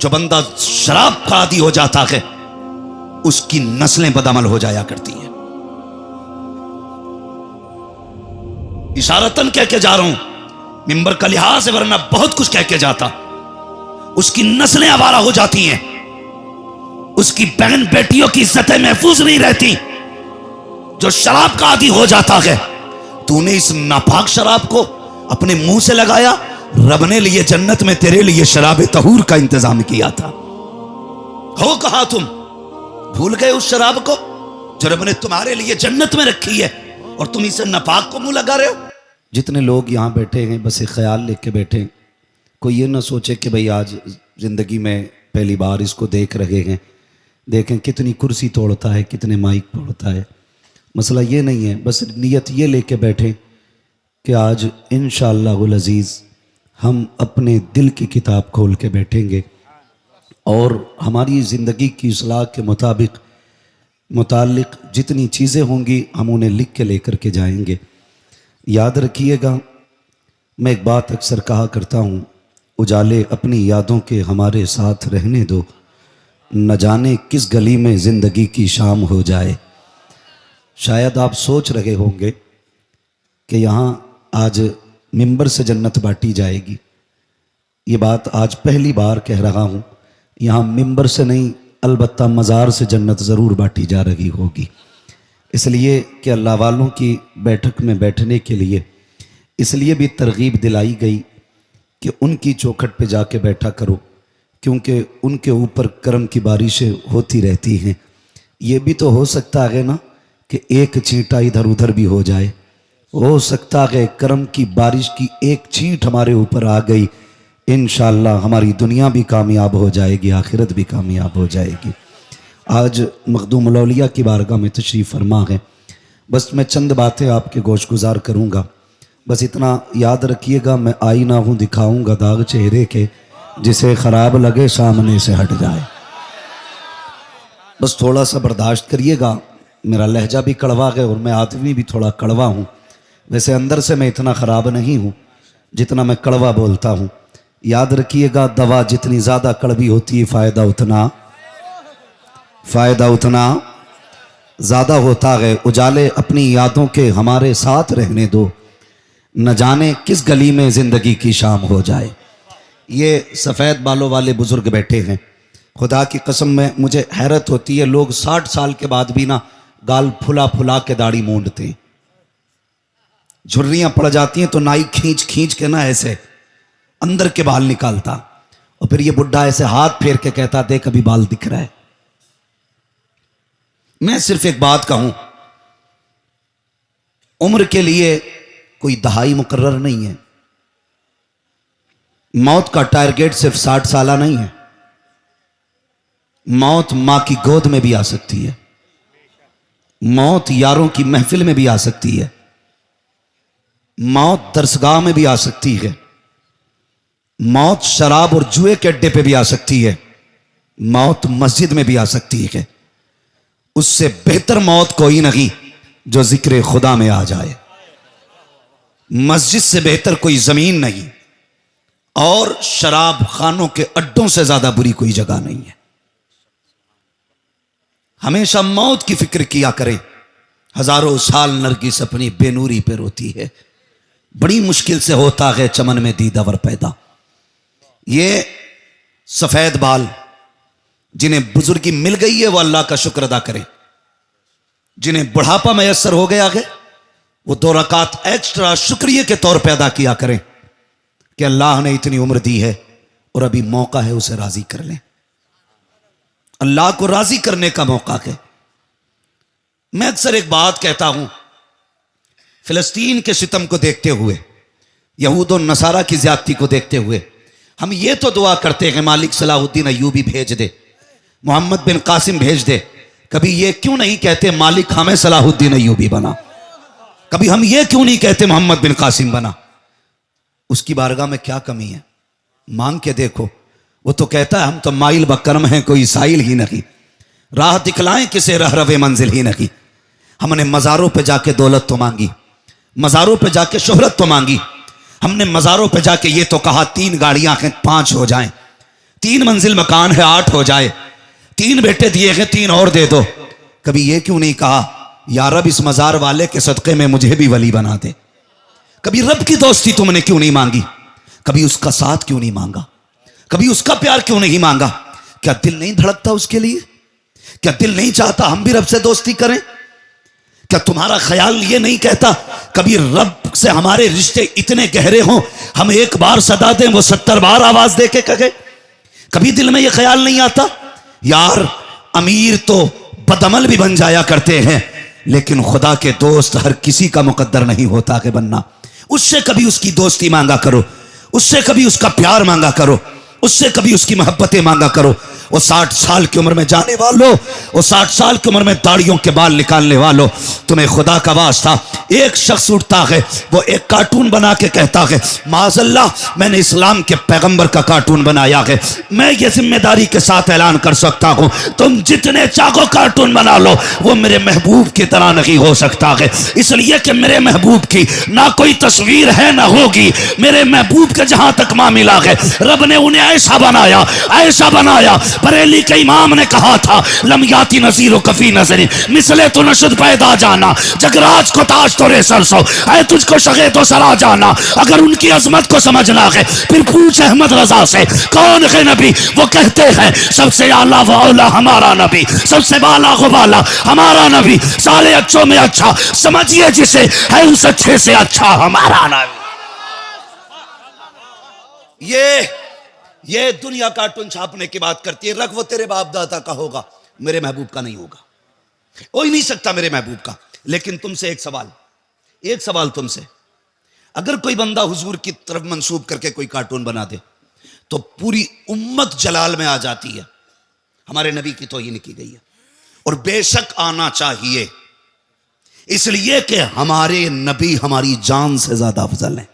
जो बंदा शराब का आदी हो जाता है उसकी नस्लें बदअमल हो जाया करती हैं। इशारतन कह के जा रहा हूं, मिंबर का लिहाज है, वरना बहुत कुछ कह के जाता। उसकी नस्लें आवारा हो जाती हैं, उसकी बहन बेटियों की इज्जतें महफूज नहीं रहती। जो शराब का आदी हो जाता है, तूने इस नापाक शराब को अपने मुंह से लगाया, रब ने लिए जन्नत में तेरे लिए शराब तहूर का इंतजाम किया था। हो कहा तुम भूल गए उस शराब को जो रब ने तुम्हारे लिए जन्नत में रखी है, और तुम इसे नापाक को मुंह लगा रहे हो। जितने लोग यहां बैठे हैं बस एक ख्याल लेके बैठे, कोई ये ना सोचे कि भाई आज जिंदगी में पहली बार इसको देख रहे हैं, देखें कितनी कुर्सी तोड़ता है, कितने माइक तोड़ता है। मसला ये नहीं है, बस नियत ये लेके बैठे कि आज इंशाअल्लाहुल अज़ीज़ हम अपने दिल की किताब खोल के बैठेंगे और हमारी ज़िंदगी की इस्लाह के मुतालिक जितनी चीज़ें होंगी हम उन्हें लिख के लेकर के जाएंगे। याद रखिएगा, मैं एक बात अक्सर कहा करता हूँ, उजाले अपनी यादों के हमारे साथ रहने दो, न जाने किस गली में ज़िंदगी की शाम हो जाए। शायद आप सोच रहे होंगे कि यहाँ आज मिंबर से जन्नत बांटी जाएगी। ये बात आज पहली बार कह रहा हूँ, यहाँ मिंबर से नहीं अलबत्ता मज़ार से जन्नत ज़रूर बांटी जा रही होगी। इसलिए कि अल्लाह वालों की बैठक में बैठने के लिए इसलिए भी तरगीब दिलाई गई कि उनकी चौखट पे जाके बैठा करो, क्योंकि उनके ऊपर करम की बारिशें होती रहती हैं। ये भी तो हो सकता है ना कि एक छींटा इधर उधर भी हो जाए, हो सकता है करम की बारिश की एक छींट हमारे ऊपर आ गई, इंशाअल्लाह हमारी दुनिया भी कामयाब हो जाएगी, आखिरत भी कामयाब हो जाएगी। आज मखदूमुल औलिया की बारगाह में तशरीफ़ फरमा है। बस मैं चंद बातें आपके गोश गुजार करूँगा। बस इतना याद रखिएगा, मैं आईना हूँ दिखाऊँगा दाग चेहरे के, जिसे ख़राब लगे सामने से हट जाए। बस थोड़ा सा बर्दाश्त करिएगा, मेरा लहजा भी कड़वा है और मैं आदमी भी थोड़ा कड़वा हूँ। वैसे अंदर से मैं इतना ख़राब नहीं हूँ जितना मैं कड़वा बोलता हूँ। याद रखिएगा, दवा जितनी ज़्यादा कड़वी होती है फ़ायदा उतना ज़्यादा होता है। उजाले अपनी यादों के हमारे साथ रहने दो, न जाने किस गली में ज़िंदगी की शाम हो जाए। ये सफ़ेद बालों वाले बुज़ुर्ग बैठे हैं, खुदा की कसम में मुझे हैरत होती है, लोग 60 साल के बाद भी ना गाल फुला फुला के दाढ़ी मूंढते हैं। झुर्रियाँ पड़ जाती हैं तो नाई खींच खींच के ना ऐसे अंदर के बाल निकालता, और फिर ये बुढ़ा ऐसे हाथ फेर के कहता देख अभी बाल दिख रहा है। मैं सिर्फ एक बात कहूं, उम्र के लिए कोई दहाई मुकर्रर नहीं है। मौत का टारगेट सिर्फ 60 साल नहीं है। मौत मां की गोद में भी आ सकती है, मौत यारों की महफिल में भी आ सकती है, मौत दरसगाह में भी आ सकती है, मौत शराब और जुए के अड्डे पे भी आ सकती है, मौत मस्जिद में भी आ सकती है। उससे बेहतर मौत कोई नहीं जो जिक्र खुदा में आ जाए। मस्जिद से बेहतर कोई जमीन नहीं, और शराब खानों के अड्डों से ज्यादा बुरी कोई जगह नहीं है। हमेशा मौत की फिक्र किया करें। हजारों साल नरगिस अपनी बेनूरी पे रोती है, बड़ी मुश्किल से होता है चमन में दीदावर पैदा। ये सफेद बाल जिन्हें बुजुर्गी मिल गई है वो अल्लाह का शुक्र अदा करें। जिन्हें बुढ़ापा मैसर हो गया है वो 2 रकात एक्स्ट्रा शुक्रिया के तौर पर अदा किया करें कि अल्लाह ने इतनी उम्र दी है और अभी मौका है उसे राजी कर लें। अल्लाह को राजी करने का मौका है। मैं अक्सर एक बात कहता हूं, फिलिस्तीन के सितम को देखते हुए, यहूद और नसारा की ज्यादती को देखते हुए हम ये तो दुआ करते हैं मालिक सलाहुद्दीन अय्यूबी भेज दे, मोहम्मद बिन कासिम भेज दे। कभी ये क्यों नहीं कहते मालिक हमें सलाहुद्दीन अय्यूबी बना? कभी हम ये क्यों नहीं कहते मोहम्मद बिन कासिम बना? उसकी बारगाह में क्या कमी है? मांग के देखो। वो तो कहता है हम तो माइल बकरम हैं, कोई साइल ही नहीं, राह दिखलाएं किसे रह रवे मंजिल ही नहीं। हमने मज़ारों पे जाके दौलत तो मांगी, मज़ारों पे जाके शोहरत तो मांगी, हमने मज़ारों पे जाके ये तो कहा 3 गाड़ियां हैं 5 हो जाएं, 3 मंजिल मकान है, 8 हो जाए, 3 बेटे दिए हैं, 3 और दे दो। कभी ये क्यों नहीं कहा या रब इस मजार वाले के सदक़े में मुझे भी वली बना दे? कभी रब की दोस्ती तुमने क्यों नहीं मांगी? कभी उसका साथ क्यों नहीं मांगा? कभी उसका प्यार क्यों नहीं मांगा? क्या दिल नहीं धड़कता उसके लिए? क्या दिल नहीं चाहता हम भी रब से दोस्ती करें? क्या तुम्हारा ख्याल ये नहीं कहता कभी रब से हमारे रिश्ते इतने गहरे हों, हम एक बार सदा दें वो 70 बार आवाज दे के कहे? कभी दिल में ये ख्याल नहीं आता यार अमीर तो बदअमल भी बन जाया करते हैं, लेकिन खुदा के दोस्त हर किसी का मुकद्दर नहीं होता कि बनना। उससे कभी उसकी दोस्ती मांगा करो, उससे कभी उसका प्यार मांगा करो, उससे कभी उसकी मोहब्बतें मांगा करो। वो 60 साल की उम्र में जाने वालों, वो 60 साल की उम्र में दाढ़ियों के बाल निकालने वालों, तुम्हें खुदा का वास्ता एक शख्स उठता है, वो एक कार्टून बना के कहता है माज़अल्लाह मैंने इस्लाम के पैगंबर का कार्टून बनाया है। मैं ये जिम्मेदारी के साथ ऐलान कर सकता हूं तुम जितने चाहो कार्टून बना लो, वो मेरे महबूब की तरह नहीं हो सकता है, इसलिए कि मेरे महबूब की ना कोई तस्वीर है ना होगी। मेरे महबूब के जहां तक मामला है, रब ने उन्हें ऐसा बनाया, ऐसा बनाया। बरेली के इमाम ने कहा था लमयाती नजीर कफी नजरी मिसले तो नशद पैदा जाना, जगराज को ताज तो रे सरसो ऐ तुझको शगे तो सरा जाना। अगर उनकी अजमत को समझना है फिर पूछ अहमद रजा से कौन है नबी? वो कहते हैं सबसे आला व औला हमारा नबी, सबसे बाला को बाला हमारा नबी, सारे अच्छों में अच्छा समझिए जिसे है उस अच्छे से अच्छा हमारा नबी। ये दुनिया कार्टून छापने की बात करती है, रख वो तेरे बाप दादा का होगा, मेरे महबूब का नहीं होगा, हो ही नहीं सकता मेरे महबूब का। लेकिन तुमसे एक सवाल तुमसे, अगर कोई बंदा हुजूर की तरफ मंसूब करके कोई कार्टून बना दे तो पूरी उम्मत जलाल में आ जाती है, हमारे नबी की तौहीन की गई है, और बेशक आना चाहिए, इसलिए कि हमारे नबी हमारी जान से ज्यादा अफजल हैं,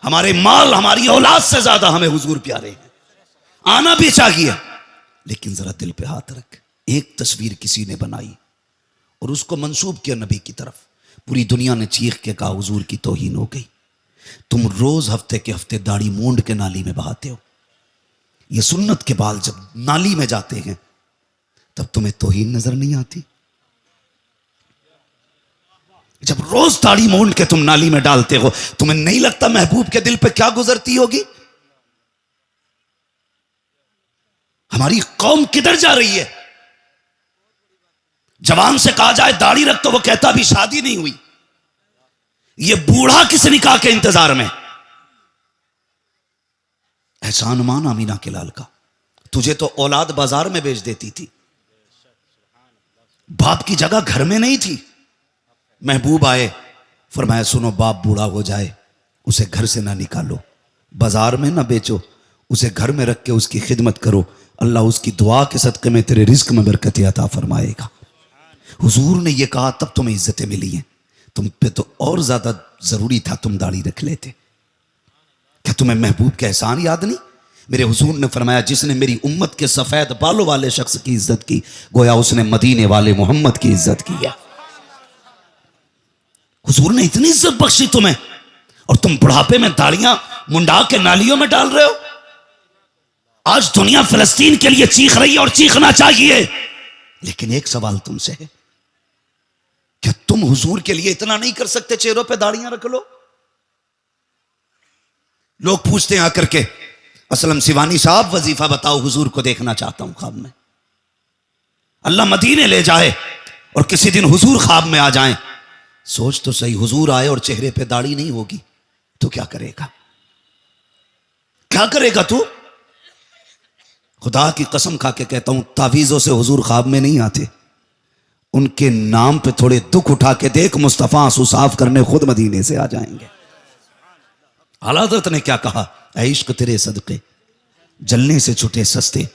हमारे माल हमारी औलाद से ज्यादा हमें हुजूर प्यारे हैं, आना भी चाहिए। लेकिन जरा दिल पे हाथ रख, एक तस्वीर किसी ने बनाई और उसको मंसूब किया नबी की तरफ, पूरी दुनिया ने चीख के कहा हुजूर की तौहीन हो गई। तुम रोज हफ्ते के हफ्ते दाढ़ी मूंड के नाली में बहाते हो, ये सुन्नत के बाल जब नाली में जाते हैं तब तुम्हें तौहीन नजर नहीं आती? जब रोज दाढ़ी मूंड के तुम नाली में डालते हो, तुम्हें नहीं लगता महबूब के दिल पे क्या गुजरती होगी? हमारी कौम किधर जा रही है? जवान से कहा जाए दाढ़ी रख तो वो कहता अभी शादी नहीं हुई, ये बूढ़ा किस निकाह के इंतजार में? एहसान मान अमीना के लाल का, तुझे तो औलाद बाजार में बेच देती थी, बाप की जगह घर में नहीं थी। महबूब आए, फरमाया सुनो बाप बूढ़ा हो जाए उसे घर से ना निकालो, बाजार में ना बेचो, उसे घर में रख के उसकी खिदमत करो, अल्लाह उसकी दुआ के सदक़े में तेरे रिज्क में बरकत अता फरमाएगा। हुजूर ने यह कहा तब तुम्हें इज्जतें मिली हैं, तुम पे तो और ज्यादा जरूरी था तुम दाढ़ी रख लेते। क्या तुम्हें महबूब का एहसान याद नहीं? मेरे हुजूर ने फरमाया जिसने मेरी उम्मत के सफेद बालों वाले शख्स की इज्जत की, गोया उसने मदीने वाले मोहम्मद की इज्जत की है। हुजूर ने इतनी इज्जत बख्शी तुम्हें, और तुम बुढ़ापे में दाढ़ियां मुंडा के नालियों में डाल रहे हो। आज दुनिया फिलिस्तीन के लिए चीख रही है और चीखना चाहिए, लेकिन एक सवाल तुमसे है, क्या तुम हुजूर के लिए इतना नहीं कर सकते? चेहरों पे दाढ़ियां रख लो। लोग पूछते हैं आकर के असलम सिवानी साहब वजीफा बताओ, हुजूर को देखना चाहता हूं ख्वाब में। अल्लाह मदीने ले जाए और किसी दिन हुजूर ख्वाब में आ जाएं, सोच तो सही, हुजूर आए और चेहरे पे दाढ़ी नहीं होगी तो क्या करेगा? क्या करेगा तू? खुदा की कसम खा के कहता हूं तावीज़ों से हुजूर ख्वाब में नहीं आते, उनके नाम पे थोड़े दुख उठा के देख, मुस्तफा आंसू साफ करने खुद मदीने से आ जाएंगे। आला हज़रत ने क्या कहा, ऐ इश्क तेरे सदके जलने से छुटे सस्ते,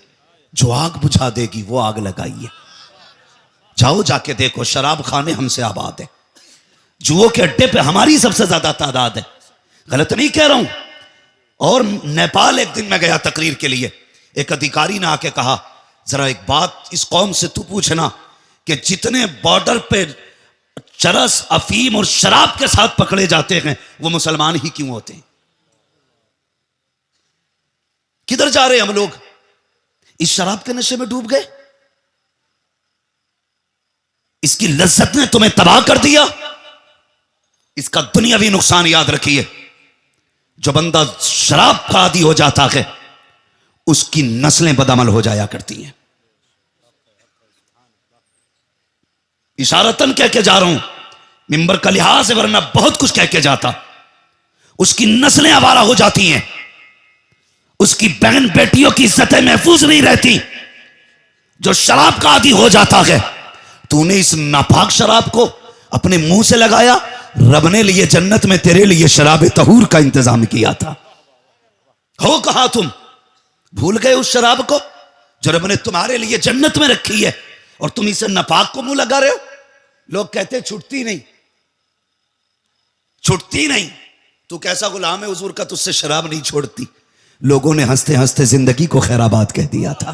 जो आग बुझा देगी वो आग लगाइए। जाओ जाके देखो, शराब खाने हमसे आबाद है, जुओं के अड्डे पे हमारी सबसे ज्यादा तादाद है, गलत नहीं कह रहा हूं। और नेपाल एक दिन मैं गया तकरीर के लिए, एक अधिकारी ने आके कहा जरा एक बात इस कौम से तू पूछना कि जितने बॉर्डर पे चरस अफीम और शराब के साथ पकड़े जाते हैं वो मुसलमान ही क्यों होते हैं? किधर जा रहे हैं हम लोग? इस शराब के नशे में डूब गए। इसकी लज्जत ने तुम्हें तबाह कर दिया। इसका दुनियावी नुकसान याद रखिए। जो बंदा शराब का आदी हो जाता है उसकी नस्लें बदअमल हो जाया करती हैं। इशारतन कह के जा रहा हूं, मिंबर का लिहाज है, वरना बहुत कुछ कह के जाता। उसकी नस्लें आवारा हो जाती हैं, उसकी बहन बेटियों की इज्जतें महफूज नहीं रहती। जो शराब का आदी हो जाता है, तूने इस नापाक शराब को अपने मुंह से लगाया। रब ने लिए जन्नत में तेरे लिए शराब तहूर का इंतजाम किया था। हो कहां तुम? भूल गए उस शराब को जो रब ने तुम्हारे लिए जन्नत में रखी है, और तुम इसे नापाक को मुंह लगा रहे हो। लोग कहते हैं छुटती नहीं, छुटती नहीं। तू कैसा गुलाम है हुजूर का, तुझसे शराब नहीं छोड़ती। लोगों ने हंसते हंसते जिंदगी को खैराबाद कह दिया था।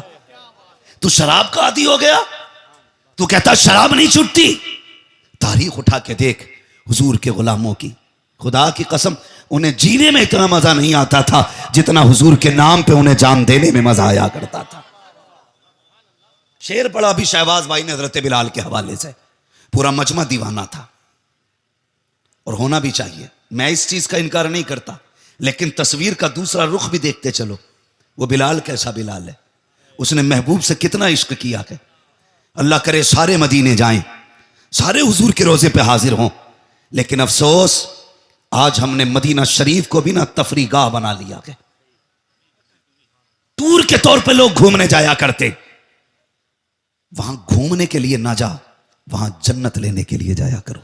तू शराब का आदी हो गया, तू कहता शराब नहीं छूटती। तारीख उठा के देख हुजूर के गुलामों की, खुदा की कसम उन्हें जीने में इतना मजा नहीं आता था जितना हुजूर के नाम पे उन्हें जान देने में मजा आया करता था। शेर पढ़ा भी शहबाज भाई ने हजरत बिलाल के हवाले से, पूरा मजमा दीवाना था। और होना भी चाहिए, मैं इस चीज का इनकार नहीं करता, लेकिन तस्वीर का दूसरा रुख भी देखते चलो। वो बिलाल कैसा बिलाल है, उसने महबूब से कितना इश्क किया है। अल्लाह करे सारे मदीने जाएं, सारे हुजूर के रोजे पे हाजिर हों। लेकिन अफसोस आज हमने मदीना शरीफ को भी ना तफरीगाह बना लिया है। टूर के तौर पे लोग घूमने जाया करते, वहां घूमने के लिए ना जा, वहां जन्नत लेने के लिए जाया करो।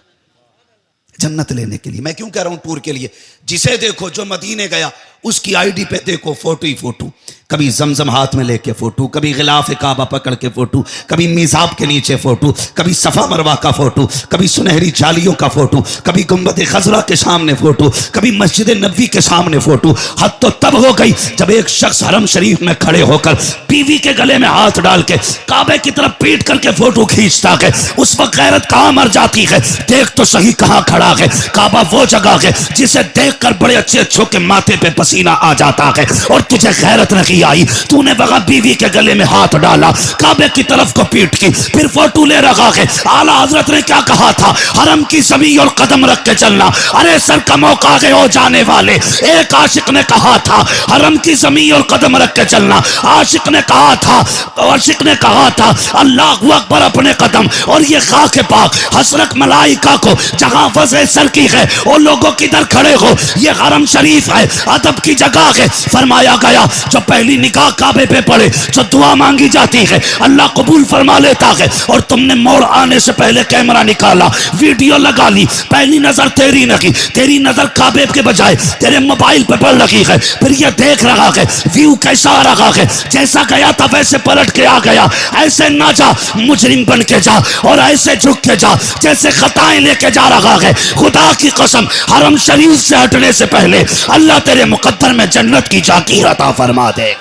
जन्नत लेने के लिए। मैं क्यों कह रहा हूं टूर के लिए? जिसे देखो जो मदीने गया उसकी आईडी पे देखो फोटो ही फोटो। कभी जमजम हाथ में लेके फोटो, कभी गिलाफ काबा पकड़ के फोटो, कभी मिज़ाब के नीचे फोटो, कभी सफा मरवा का फोटो, कभी सुनहरी जालियों का फोटो, कभी गुंबद खजरा के सामने फोटो, कभी मस्जिद नबवी के सामने फोटो। हद तो तब हो गई जब एक शख्स हरम शरीफ में खड़े होकर बीवी के गले में हाथ डाल के काबे की तरफ पीट करके फोटो खींचता है। उस वक्त गैरत कहां मर जाती है? देख तो सही कहां खड़ा है। काबा वो जगह है जिसे देखकर बड़े अच्छे अच्छों के माथे पे पसीना आ जाता है, और तुझे गैरत नहीं आई। तूने वहां बीवी के गले में हाथ डाला, काबे की तरफ को पीट की, फिर फोटो ले रखा है। आला हजरत ने क्या कहा था? हरम की ज़मीन और कदम रख के चलना। अरे सर का मौका गए हो जाने वाले। एक आशिक ने कहा था हरम की ज़मीन और कदम रख के चलना। आशिक ने कहा था अल्लाहु अकबर अपने कदम, और ये खाक पाक हसरत मलाइका को जहां वज़े सर की है और लोगों किधर खड़े हो। ये हरम शरीफ है, अदब की जगह है। फरमाया गया जो पहली निगाह काबे पे पड़े, जो दुआ मांगी जाती है अल्लाह कबूल फरमा लेता है। और तुमने मोड़ आने से पहले कैमरा निकाला, वीडियो लगा ली, पहली नजर तेरी नहीं, तेरी नजर काबे के बजाय तेरे मोबाइल पे पड़ लगी है। फिर ये देख रहा है व्यू कैसा आ रहा है, जैसा गया था वैसे पलट के आ गया। ऐसे ना जा, मुजरिम बन के जा, और ऐसे झुक के जा जैसे खताएं लेके जा रहा है। खुदा की कसम हरम शरीफ से हटने से पहले अल्लाह तेरे मुकद्दर में जन्नत की जाकीर अता फरमा दे।